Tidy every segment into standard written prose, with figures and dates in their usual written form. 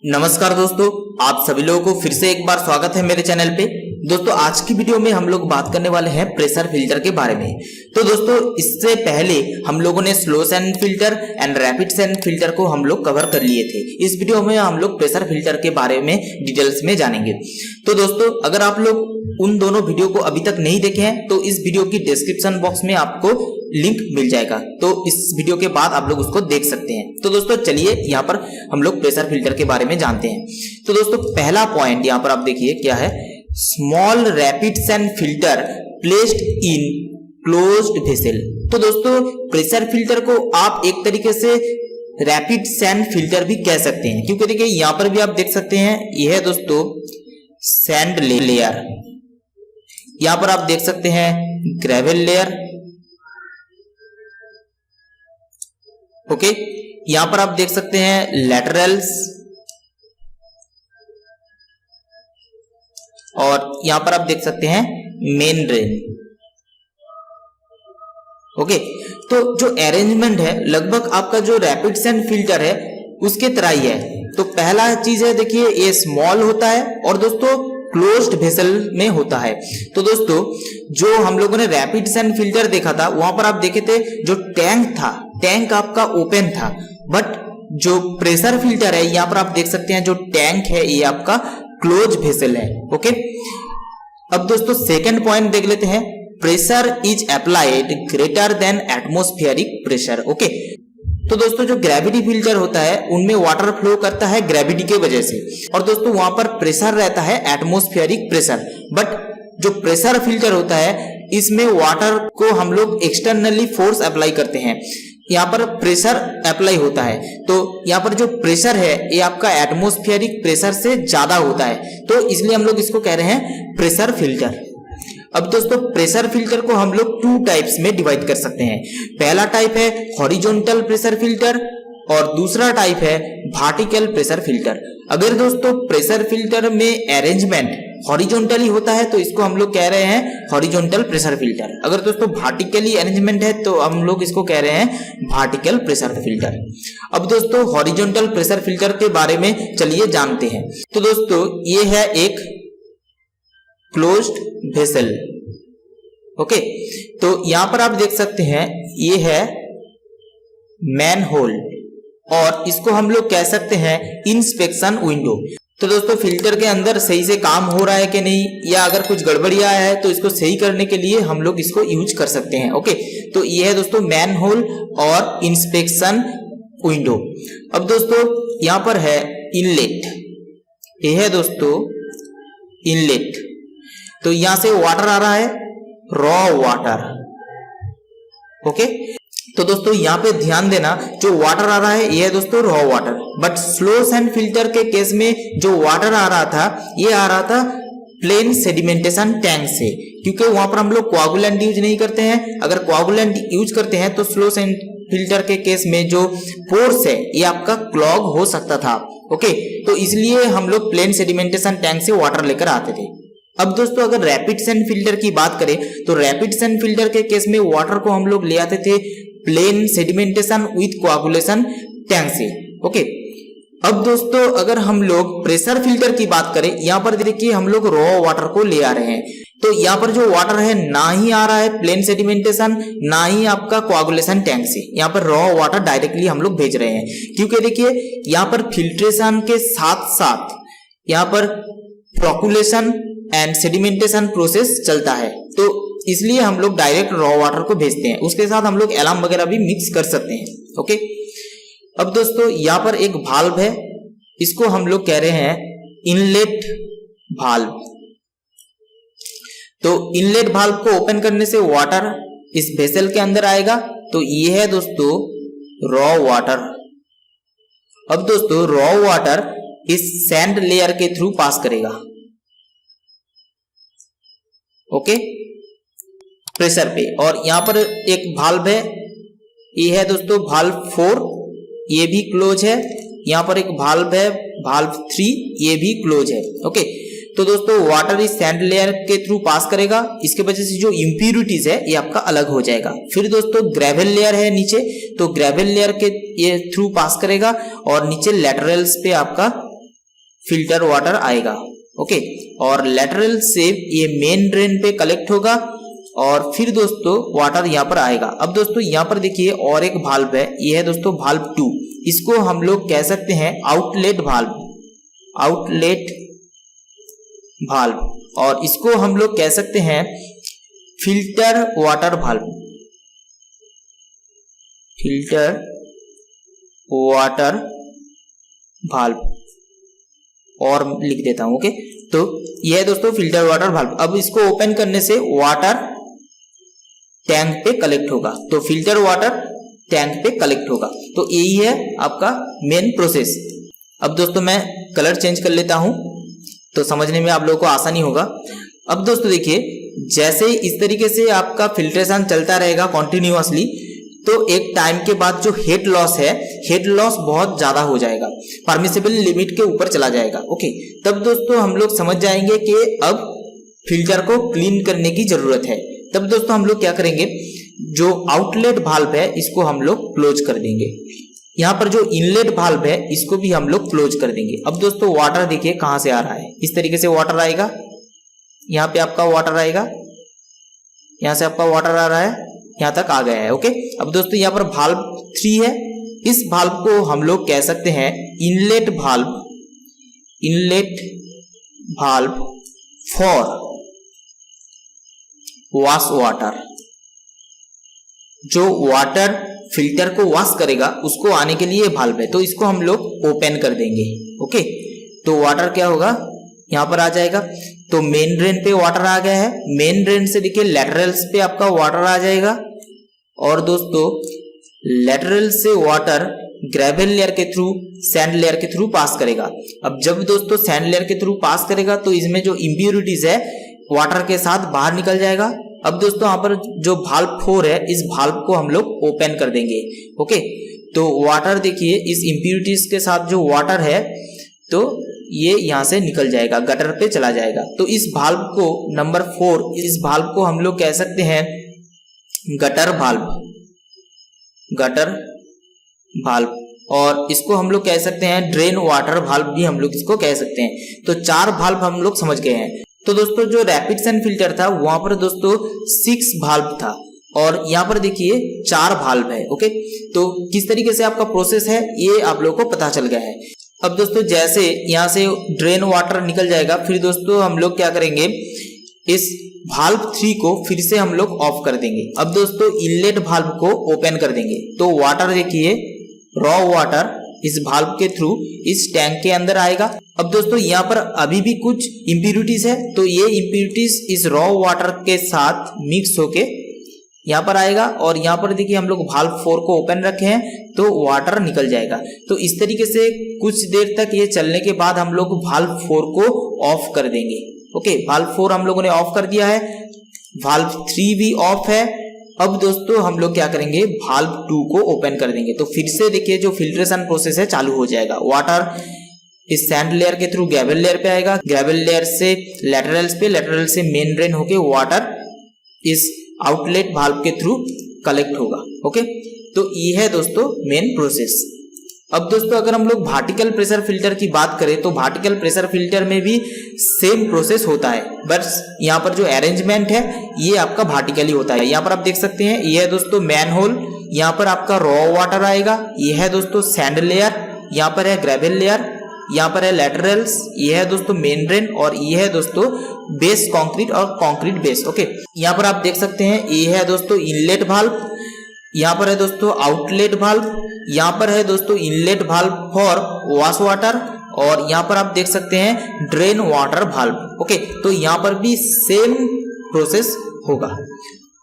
नमस्कार दोस्तों, आप सभी लोगों को फिर से एक बार स्वागत है मेरे चैनल पे। दोस्तों आज की वीडियो में हम लोग बात करने वाले हैं प्रेशर फिल्टर के बारे में। तो दोस्तों इससे पहले हम लोगों ने slow sand filter and rapid sand filter को हम लोग कवर कर लिए थे। इस वीडियो में हम लोग प्रेशर फिल्टर के बारे में डिटेल्स में जानेंगे। तो दोस्तों अगर आप लोग उन दोनों वीडियो को अभी तक नहीं देखे हैं तो इस वीडियो की डिस्क्रिप्शन बॉक्स में आपको लिंक मिल जाएगा, तो इस वीडियो के बाद आप लोग उसको देख सकते हैं। तो दोस्तों चलिए यहाँ पर हम लोग प्रेशर फिल्टर के बारे में जानते हैं। तो दोस्तों पहला पॉइंट यहाँ पर आप देखिए क्या है, small rapid sand filter placed in closed vessel. तो दोस्तों प्रेशर फिल्टर को आप एक तरीके से रैपिड सैंड फिल्टर भी कह सकते हैं, क्योंकि देखिए यहाँ पर भी आप देख सकते हैं यह है दोस्तों सैंड लेयर, यहाँ पर आप देख सकते हैं ग्रेवल लेयर। ओके, यहां पर आप देख सकते हैं लैटरल्स और यहां पर आप देख सकते हैं मेन ड्रेन। ओके, तो जो अरेंजमेंट है लगभग आपका जो रैपिड सैंड फिल्टर है उसके तरह ही है। तो पहला चीज है देखिए ये स्मॉल होता है और दोस्तों क्लोज्ड वेसल में होता है। तो दोस्तों जो हम लोगों ने रैपिड सैंड फिल्टर देखा था वहां पर आप देखे थे जो टैंक था, टैंक आपका ओपन था, बट जो प्रेशर फिल्टर है यहाँ पर आप देख सकते हैं जो टैंक है ये आपका क्लोज वेसल है। ओके, अब दोस्तों सेकंड पॉइंट देख लेते हैं, pressure is applied greater than atmospheric pressure. Okay, तो दोस्तों जो ग्रेविटी फिल्टर होता है उनमें वाटर फ्लो करता है ग्रेविटी के वजह से, और दोस्तों वहां पर प्रेशर रहता है एटमॉस्फेरिक प्रेशर। बट जो प्रेशर फिल्टर होता है इसमें वाटर को हम लोग एक्सटर्नली फोर्स अप्लाई करते हैं, यहाँ पर प्रेशर अप्लाई होता है। तो यहाँ पर जो प्रेशर है ये आपका एटमॉस्फेरिक प्रेशर से ज्यादा होता है, तो इसलिए हम लोग इसको कह रहे हैं प्रेशर फिल्टर। अब दोस्तों प्रेशर फिल्टर को हम लोग टू टाइप्स में डिवाइड कर सकते हैं। पहला टाइप है हॉरिजॉन्टल प्रेशर फिल्टर और दूसरा टाइप है वर्टिकल प्रेशर फिल्टर। अगर दोस्तों प्रेशर फिल्टर में अरेंजमेंट हॉरिजॉन्टली होता है तो इसको हम लोग कह रहे हैं हॉरिजॉन्टल प्रेशर फिल्टर। अगर दोस्तों वर्टिकली अरेंजमेंट है तो हम लोग इसको कह रहे हैं वर्टिकल प्रेशर फिल्टर। अब दोस्तों हॉरिजॉन्टल प्रेशर फिल्टर के बारे में चलिए जानते हैं। तो दोस्तों ये है एक क्लोज्ड वेसल। ओके, तो यहां पर आप देख सकते हैं ये है मैन होल और इसको हम लोग कह सकते हैं इंस्पेक्शन विंडो। तो दोस्तों फिल्टर के अंदर सही से काम हो रहा है कि नहीं, या अगर कुछ गड़बड़िया है तो इसको सही करने के लिए हम लोग इसको यूज कर सकते हैं। ओके, तो ये है दोस्तों मैन होल और इंस्पेक्शन विंडो। अब दोस्तों यहां पर है इनलेट, ये है दोस्तों इनलेट। तो यहां से वाटर आ रहा है, रॉ वाटर। ओके, तो दोस्तों यहां पे ध्यान देना जो वाटर आ रहा है ये है दोस्तों raw water. But slow sand filter के केस में जो वाटर आ रहा था ये आ रहा था प्लेन सेडिमेंटेशन टैंक से, क्योंकि वहां पर हम लोग कोआगुलेंट यूज नहीं करते हैं। अगर कोआगुलेंट यूज करते हैं तो स्लो सैंड फिल्टर के केस में जो पोर्स है ये आपका क्लॉग हो सकता था। ओके, तो इसलिए हम लोग प्लेन सेडिमेंटेशन टैंक से वाटर लेकर आते थे। अब दोस्तों अगर रैपिड सैंड फिल्टर की बात करें तो रैपिड सैंड फिल्टर के केस में वाटर को हम लोग ले आते थे plain sedimentation with coagulation tank से। ओके, अब दोस्तों अगर हम लोग प्रेशर फिल्टर की बात करें, यहाँ पर देखिए हम लोग रॉ वाटर को ले आ रहे हैं। तो यहाँ पर जो वाटर है ना ही आ रहा है प्लेन सेडिमेंटेशन ना ही आपका कोआगुलेशन टैंक से, यहाँ पर रॉ वाटर डायरेक्टली हम लोग भेज रहे हैं। क्योंकि देखिए यहाँ पर फिल्ट्रेशन के साथ साथ यहाँ पर फ्लोकुलेशन एंड सेडिमेंटेशन प्रोसेस चलता है, तो इसलिए हम लोग डायरेक्ट रॉ वाटर को भेजते हैं। उसके साथ हम लोग एलार्म वगैरह भी मिक्स कर सकते हैं। ओके, अब दोस्तों यहाँ पर एक भाल्व है, इसको हम लोग कह रहे हैं इनलेट भाल्व। तो इनलेट भाल्व को ओपन करने से वाटर इस वेसल के अंदर आएगा। तो ये है दोस्तों रॉ वाटर। अब दोस्तों रॉ वाटर इस सैंड लेयर के थ्रू पास करेगा। ओके, प्रेशर पे, और यहां पर एक भाल्व है, ये है दोस्तों भाल्व 4, ये भी क्लोज है। यहां पर एक भाल्व है भाल्व 3, ये भी क्लोज है। ओके, तो दोस्तों वाटर इस सैंड लेयर के थ्रू पास करेगा, इसके वजह से जो इम्प्यूरिटीज है ये आपका अलग हो जाएगा। फिर दोस्तों ग्रेवल लेयर है नीचे, तो ग्रेवल लेयर के ये थ्रू पास करेगा और नीचे लैटरल्स पे आपका फिल्टर वाटर आएगा। ओके, और लेटरल से ये मेन ड्रेन पे कलेक्ट होगा और फिर दोस्तों वाटर यहाँ पर आएगा। अब दोस्तों यहाँ पर देखिए और एक भाल्व है, ये है दोस्तों भाल्व 2। इसको हम लोग कह सकते हैं आउटलेट भाल्व, आउटलेट भाल्व, और इसको हम लोग कह सकते हैं filter water valve, filter water valve, और लिख देता हूं। ओके, तो यह है दोस्तों फिल्टर वाटर भाल्व। अब इसको ओपन करने से वाटर टैंक पे कलेक्ट होगा, तो फिल्टर वाटर टैंक पे कलेक्ट होगा। तो यही है आपका मेन प्रोसेस। अब दोस्तों मैं कलर चेंज कर लेता हूं तो समझने में आप लोगों को आसानी होगा। अब दोस्तों देखिए, जैसे इस तरीके से आपका फिल्ट्रेशन चलता रहेगा कॉन्टिन्यूअसली, तो एक टाइम के बाद जो हेड लॉस है, हेड लॉस बहुत ज्यादा हो जाएगा, परमिसिबल लिमिट के ऊपर चला जाएगा। ओके, तब दोस्तों हम लोग समझ जाएंगे कि अब फिल्टर को क्लीन करने की जरूरत है। तब दोस्तों हम लोग क्या करेंगे, जो आउटलेट भाल्व है इसको हम लोग क्लोज कर देंगे। यहाँ पर जो इनलेट भाल्व है इसको भी हम लोग क्लोज कर देंगे। अब दोस्तों वाटर देखिए कहां से आ रहा है, इस तरीके से वाटर आएगा, यहाँ पे आपका वाटर आएगा, यहाँ से आपका वाटर आ रहा है, यहाँ तक आ गया है। ओके, अब दोस्तों यहाँ पर भाल्व 3 है, इस भाल्व को हम लोग कह सकते हैं inlet valve, inlet valve for wash water. जो वाटर फिल्टर को वॉश करेगा उसको आने के लिए भाल्व है, तो इसको हम लोग ओपन कर देंगे। ओके, तो वाटर क्या होगा, यहाँ पर आ जाएगा। तो मेन ड्रेन पे वाटर आ गया है, मेन ड्रेन से देखिए लेटरल्स पे आपका वाटर आ जाएगा, और दोस्तों लेटरल से वाटर ग्रेवल लेयर के थ्रू, सैंड लेयर के थ्रू पास करेगा। अब जब दोस्तों सैंड लेयर के थ्रू पास करेगा तो इसमें जो इम्प्यूरिटीज है वाटर के साथ बाहर निकल जाएगा। अब दोस्तों यहाँ पर जो भाल्व 4 है, इस भाल्व को हम लोग ओपन कर देंगे। ओके, तो वाटर देखिए इस इम्प्यूरिटीज के साथ जो वाटर है तो ये यहाँ से निकल जाएगा, गटर पे चला जाएगा। तो इस भाल्व को नंबर 4, इस भाल्व को हम लोग कह सकते हैं गटर भाल्व, गटर भाल्व, और इसको हम लोग कह सकते हैं ड्रेन वाटर भाल्व भी हम लोग इसको कह सकते हैं। तो 4 भाल्व हम लोग समझ गए हैं। तो दोस्तों जो रैपिड सैंड फिल्टर था वहां पर दोस्तों 6 भाल्व था, और यहाँ पर देखिए 4 भाल्व है। ओके, तो किस तरीके से आपका प्रोसेस है ये आप लोगों को पता चल गया है। अब दोस्तों जैसे यहाँ से ड्रेन वाटर निकल जाएगा, फिर दोस्तों हम लोग क्या करेंगे, इस भाल्व 3 को फिर से हम लोग ऑफ कर देंगे। अब दोस्तों इनलेट भाल्व को ओपन कर देंगे, तो वाटर देखिए रॉ वाटर इस भाल्व के थ्रू इस टैंक के अंदर आएगा। अब दोस्तों यहाँ पर अभी भी कुछ इम्प्यूरिटीज है, तो ये इम्प्यूरिटीज इस रॉ वाटर के साथ मिक्स होके यहाँ पर आएगा, और यहाँ पर देखिए हम लोग भाल्व 4 को ओपन रखे हैं तो वाटर निकल जाएगा। तो इस तरीके से कुछ देर तक ये चलने के बाद हम लोग भाल्व 4 को ऑफ कर देंगे। ओके, भाल्व 4 हम लोगों ने ऑफ कर दिया है, भाल्व 3 भी ऑफ है। अब दोस्तों हम लोग क्या करेंगे, भाल्व 2 को ओपन कर देंगे, तो फिर से देखिए जो फिल्ट्रेशन प्रोसेस है चालू हो जाएगा। वाटर इस सैंड लेयर के थ्रू ग्रेवल लेयर पे आएगा, ग्रेवल लेयर से लेटरल्स पे, लेटरल से मेन ड्रेन होके वाटर इस आउटलेट भाल्व के थ्रू कलेक्ट होगा। ओके, तो ये है दोस्तों मेन प्रोसेस। अब दोस्तों अगर हम लोग वर्टिकल प्रेशर फिल्टर की बात करें तो वर्टिकल प्रेशर फिल्टर में भी सेम प्रोसेस होता है, बस यहाँ पर जो अरेंजमेंट है ये आपका वर्टिकली होता है। यहाँ पर आप देख सकते हैं ये है दोस्तों मैन होल, यहाँ पर आपका रॉ वाटर आएगा, ये है दोस्तों सैंड लेयर, यहाँ पर है ग्रेवल लेयर, यहाँ पर है लेटरल्स, ये है दोस्तों मेन ड्रेन, और ये है दोस्तों बेस कंक्रीट और कंक्रीट बेस। ओके, यहाँ पर आप देख सकते हैं ये है दोस्तों इनलेट भाल्व, यहाँ पर है दोस्तों आउटलेट भाल्व, यहाँ पर है दोस्तों inlet valve for wash water, और यहाँ पर आप देख सकते हैं ड्रेन वाटर भाल्व। ओके, तो यहाँ पर भी सेम प्रोसेस होगा।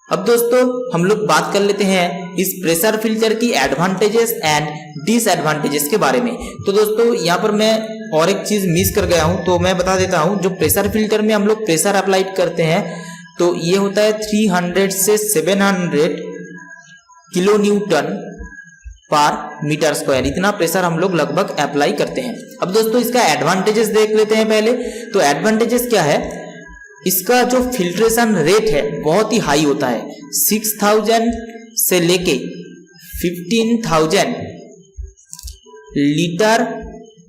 अब दोस्तों हम लोग बात कर लेते हैं इस प्रेशर फिल्टर की एडवांटेजेस एंड डिसएडवांटेजेस के बारे में। तो दोस्तों यहाँ पर मैं और एक चीज मिस कर गया हूँ, तो मैं बता देता हूँ। जो प्रेशर फिल्टर में हम लोग प्रेशर अप्लाई करते हैं तो ये होता है 300 से 700 किलो न्यूटन पर मीटर स्क्वायर, इतना प्रेशर हम लोग लगभग अप्लाई करते हैं। अब दोस्तों इसका एडवांटेजेस देख लेते हैं पहले। तो एडवांटेजेस क्या है, इसका जो फिल्ट्रेशन रेट है बहुत ही हाई होता है, 6000 से लेके 15000 लीटर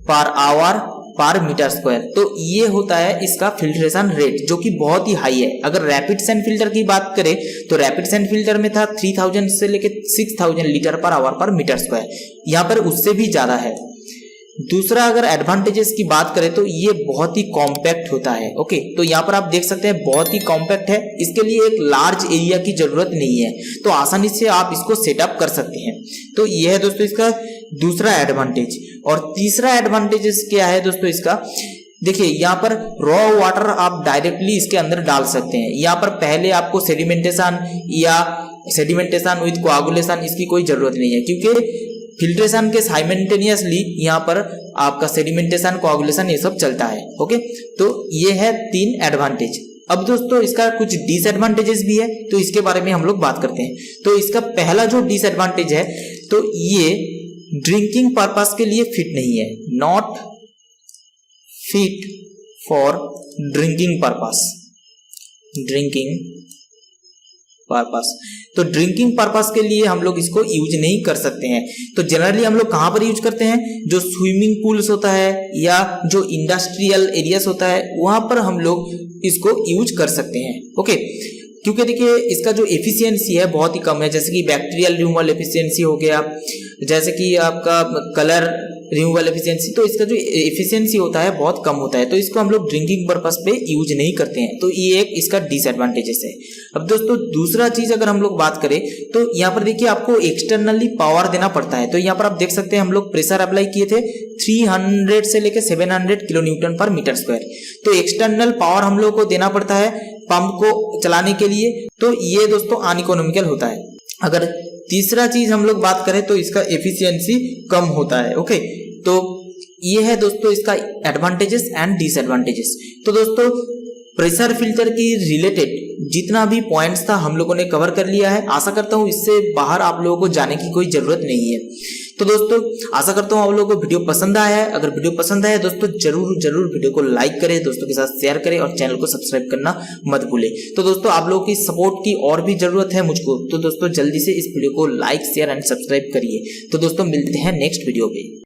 पर आवर पर मीटर स्क्वायर। तो ये होता है इसका फिल्ट्रेशन रेट जो कि बहुत ही हाई है। अगर रैपिड सैंड फिल्टर की बात करें तो रैपिड सैंड फिल्टर में था 3000 से लेके 6000 लीटर पर आवर पर मीटर स्क्वायर, यहाँ पर उससे भी ज्यादा है। दूसरा अगर एडवांटेजेस की बात करें तो ये बहुत ही कॉम्पैक्ट होता है। ओके, तो यहाँ पर आप देख सकते हैं बहुत ही कॉम्पैक्ट है, इसके लिए एक लार्ज एरिया की जरूरत नहीं है, तो आसानी से आप इसको सेटअप कर सकते हैं। तो ये है दोस्तों इसका दूसरा एडवांटेज। और तीसरा एडवांटेजेस क्या है दोस्तों इसका, देखिए यहाँ पर रॉ वाटर आप डायरेक्टली इसके अंदर डाल सकते हैं। यहाँ पर पहले आपको सेडिमेंटेशन विद कोआगुलेशन इसकी कोई जरूरत नहीं है, क्योंकि फिल्ट्रेशन के साइमल्टेनियसली यहाँ पर आपका सेडिमेंटेशन कोआगुलेशन ये सब चलता है। ओके, तो ये है 3 एडवांटेज। अब दोस्तों इसका कुछ डिसएडवांटेजेस भी है, तो इसके बारे में हम लोग बात करते हैं। तो इसका पहला जो डिसएडवांटेज है, तो ये ड्रिंकिंग पर्पस के लिए फिट नहीं है, not fit for drinking purpose. तो ड्रिंकिंग पर्पस के लिए हम लोग इसको यूज नहीं कर सकते हैं। तो जनरली हम लोग कहां पर यूज करते हैं, जो स्विमिंग पूल्स होता है या जो इंडस्ट्रियल एरियाज होता है वहां पर हम लोग इसको यूज कर सकते हैं। ओके, क्योंकि देखिए इसका जो एफिशिएंसी है बहुत ही कम है, जैसे कि बैक्टीरियल रिमूवल एफिशिएंसी हो गया, जैसे कि आपका कलर रिमूवल एफिशिएंसी, तो इसका जो एफिशिएंसी होता है बहुत कम होता है, तो इसको हम लोग ड्रिंकिंग पर्पस पे यूज नहीं करते हैं। तो ये एक इसका डिसएडवांटेजेस है। अब दोस्तों दूसरा चीज अगर हम लोग बात करें तो यहाँ पर देखिए आपको एक्सटर्नली पावर देना पड़ता है। तो यहाँ पर आप देख सकते हैं हम लोग प्रेशर अप्लाई किए थे 300 से लेकर 700 किलो न्यूटन पर मीटर स्क्वायर। तो एक्सटर्नल पावर हम लोग को देना पड़ता है पंप को चलाने के लिए, तो ये दोस्तों अनइकोनॉमिकल होता है। अगर तीसरा चीज हम लोग बात करें तो इसका एफिशिएंसी कम होता है। ओके, तो ये है दोस्तों इसका एडवांटेजेस एंड डिसएडवांटेजेस। तो दोस्तों प्रेशर फिल्टर की रिलेटेड जितना भी पॉइंट्स था हम लोगों ने कवर कर लिया है। आशा करता हूँ इससे बाहर आप लोगों को जाने की कोई जरूरत नहीं है। तो दोस्तों आशा करता हूँ आप लोगों को वीडियो पसंद आया है। अगर वीडियो पसंद आया दोस्तों जरूर वीडियो को लाइक करें, दोस्तों के साथ शेयर करें और चैनल को सब्सक्राइब करना मत भूलें। तो दोस्तों आप लोगों की सपोर्ट की और भी जरूरत है मुझको, तो दोस्तों जल्दी से इस वीडियो को लाइक शेयर एंड सब्सक्राइब करिए। तो दोस्तों मिलते हैं नेक्स्ट वीडियो पे।